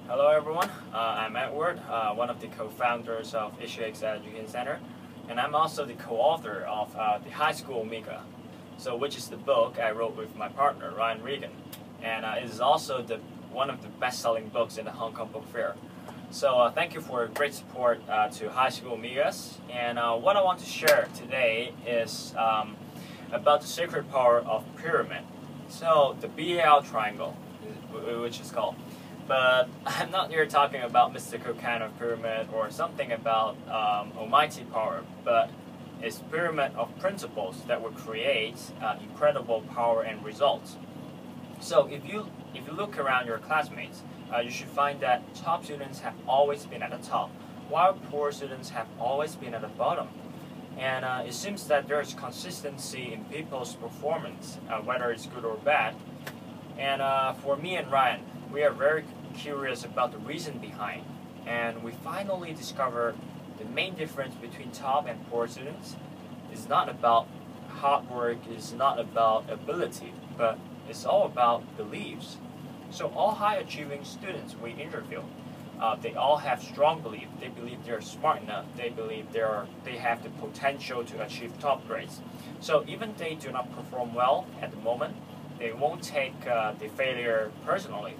Hello everyone, I'm Edward, one of the co-founders of HKExcel Education Center, and I'm also the co-author of the High School Omega, which is the book I wrote with my partner Ryan Regan, and it is also one of the best-selling books in the Hong Kong Book Fair. So thank you for great support to High School Omegas, and what I want to share today is about the secret power of pyramid. So the BAL triangle, which is called. But I'm not here talking about mystical kind of pyramid or something about almighty power, but it's pyramid of principles that will create incredible power and results. So if you look around your classmates, you should find that top students have always been at the top, while poor students have always been at the bottom. And it seems that there's consistency in people's performance, whether it's good or bad. And for me and Ryan, we are very curious about the reason behind, and we finally discovered the main difference between top and poor students is not about hard work, it's not about ability, but it's all about beliefs. So all high achieving students we interview, they all have strong belief. They believe they're smart enough. They believe they have the potential to achieve top grades. So even they do not perform well at the moment, they won't take the failure personally.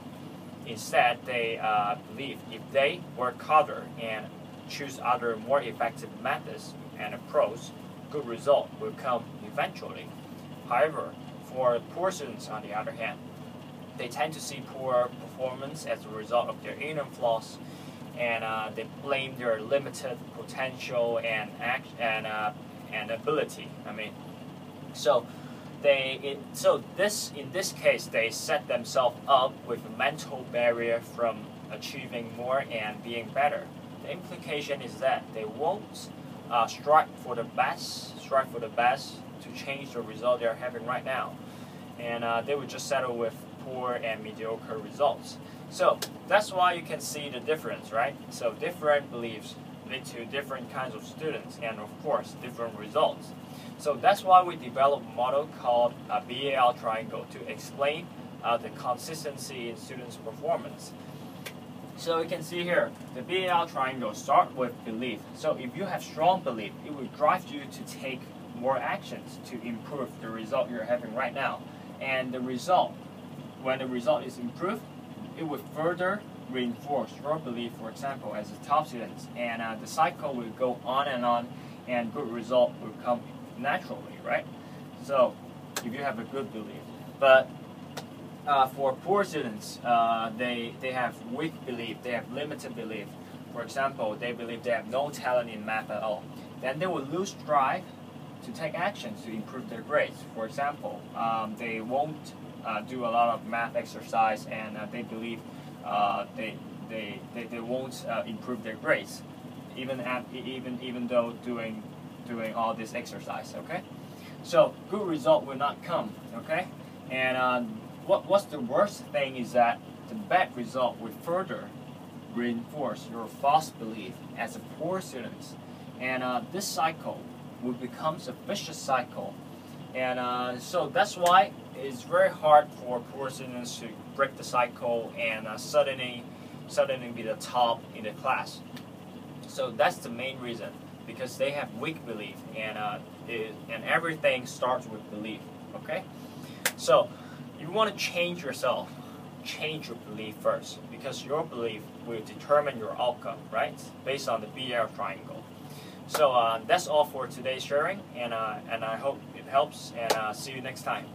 Instead, they believe if they work harder and choose other more effective methods and approach, good result will come eventually. However, for poor students, on the other hand, they tend to see poor performance as a result of their inner flaws, and they blame their limited potential and ability. In this case, they set themselves up with a mental barrier from achieving more and being better. The implication is that they won't strive for the best to change the result they're having right now, and they would just settle with poor and mediocre results. So that's why you can see the difference, right? So different beliefs lead to different kinds of students, and of course, different results. So that's why we developed a model called a BAL triangle to explain the consistency in students' performance. So you can see here, the BAL triangle starts with belief. So if you have strong belief, it will drive you to take more actions to improve the result you're having right now. And the result, when the result is improved, it will further reinforce your belief, for example, as a top student. And the cycle will go on, and good result will come naturally, right? So if you have a good belief. But for poor students, they have weak belief, they have limited belief. For example, they believe they have no talent in math at all. Then they will lose drive to take actions to improve their grades. For example, they won't do a lot of math exercise, and they believe they won't improve their grades, even though doing all this exercise. Okay, so good result will not come. Okay, and what's the worst thing is that the bad result will further reinforce your false belief as a poor student, and this cycle will become a vicious cycle. And so that's why it's very hard for poor students to break the cycle and suddenly be the top in the class. So that's the main reason, because they have weak belief, and everything starts with belief. Okay, so you want to change yourself, change your belief first, because your belief will determine your outcome, right? Based on the BAL triangle. So that's all for today's sharing, and I hope it helps, and see you next time.